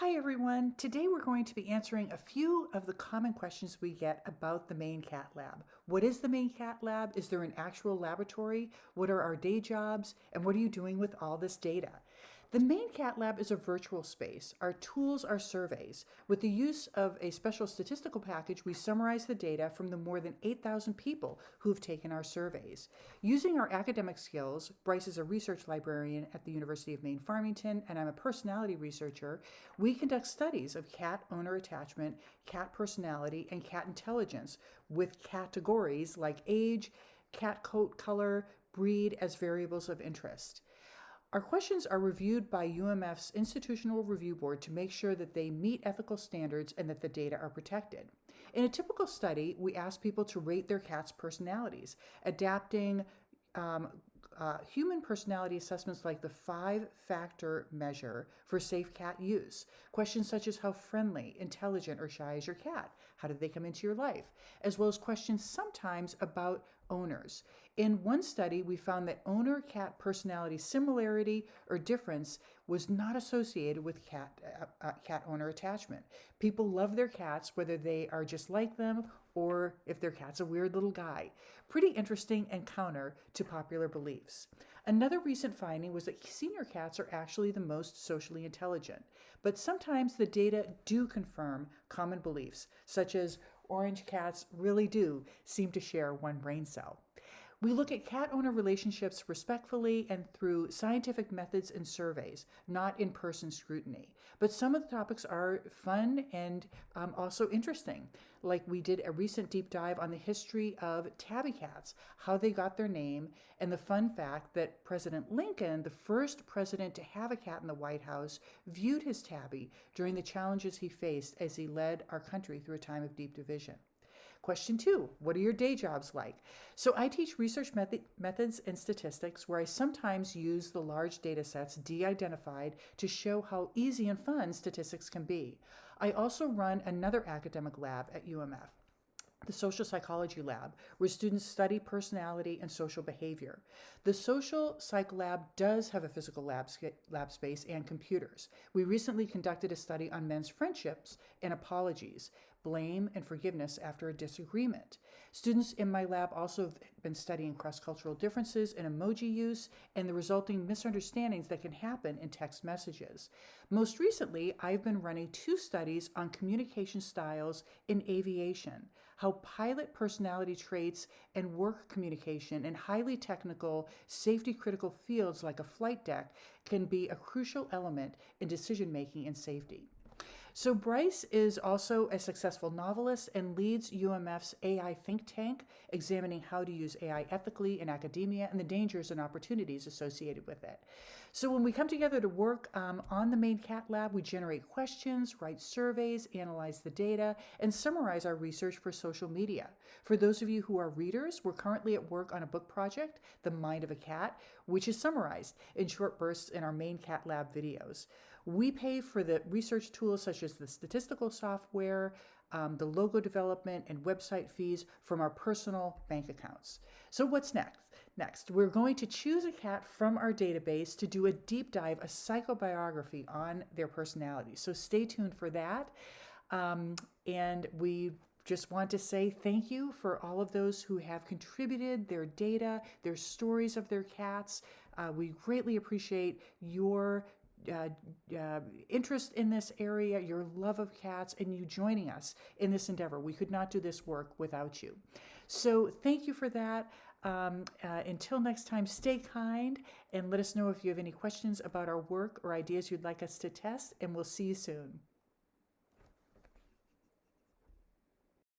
Hi everyone. Today we're going to be answering a few of the common questions we get about the Maine Cat Lab. What is the Maine Cat Lab? Is there an actual laboratory? What are our day jobs? And what are you doing with all this data? The Maine Cat Lab is a virtual space. Our tools are surveys. With the use of a special statistical package, we summarize the data from the more than 8,000 people who've taken our surveys. Using our academic skills, Bryce is a research librarian at the University of Maine Farmington, and I'm a personality researcher. We conduct studies of cat owner attachment, cat personality, and cat intelligence with categories like age, cat coat color, breed as variables of interest. Our questions are reviewed by UMF's Institutional Review Board to make sure that they meet ethical standards and that the data are protected. In a typical study, we ask people to rate their cat's personalities, adapting human personality assessments like the 5-factor measure for safe cat use. Questions such as how friendly, intelligent, or shy is your cat? How did they come into your life? As well as questions sometimes about owners. In one study, we found that owner-cat personality similarity or difference was not associated with cat-owner attachment. People love their cats whether they are just like them or if their cat's a weird little guy. Pretty interesting and counter to popular beliefs. Another recent finding was that senior cats are actually the most socially intelligent, but sometimes the data do confirm common beliefs, such as orange cats really do seem to share one brain cell. We look at cat owner relationships respectfully and through scientific methods and surveys, not in-person scrutiny. But some of the topics are fun and also interesting. Like we did a recent deep dive on the history of tabby cats, how they got their name, and the fun fact that President Lincoln, the first president to have a cat in the White House, viewed his tabby during the challenges he faced as he led our country through a time of deep division. Question 2, what are your day jobs like? So I teach research methods and statistics where I sometimes use the large data sets de-identified to show how easy and fun statistics can be. I also run another academic lab at UMF, the Social Psychology Lab, where students study personality and social behavior. The Social Psych Lab does have a physical lab space and computers. We recently conducted a study on men's friendships and apologies, blame and forgiveness after a disagreement. Students in my lab also have been studying cross-cultural differences in emoji use and the resulting misunderstandings that can happen in text messages. Most recently, I've been running 2 studies on communication styles in aviation, how pilot personality traits and work communication in highly technical, safety-critical fields like a flight deck can be a crucial element in decision-making and safety. So Bryce is also a successful novelist and leads UMF's AI think tank, examining how to use AI ethically in academia and the dangers and opportunities associated with it. So when we come together to work on the Maine Cat Lab, we generate questions, write surveys, analyze the data, and summarize our research for social media. For those of you who are readers, we're currently at work on a book project, The Mind of a Cat, which is summarized in short bursts in our Maine Cat Lab videos. We pay for the research tools such as the statistical software, the logo development, and website fees from our personal bank accounts. So what's next? We're going to choose a cat from our database to do a deep dive, a psychobiography on their personality. So stay tuned for that. And we just want to say thank you for all of those who have contributed their data, their stories of their cats. We greatly appreciate your interest in this area, your love of cats, and you joining us in this endeavor. We could not do this work without you. So thank you for that. Until next time, stay kind and let us know if you have any questions about our work or ideas you'd like us to test, and we'll see you soon.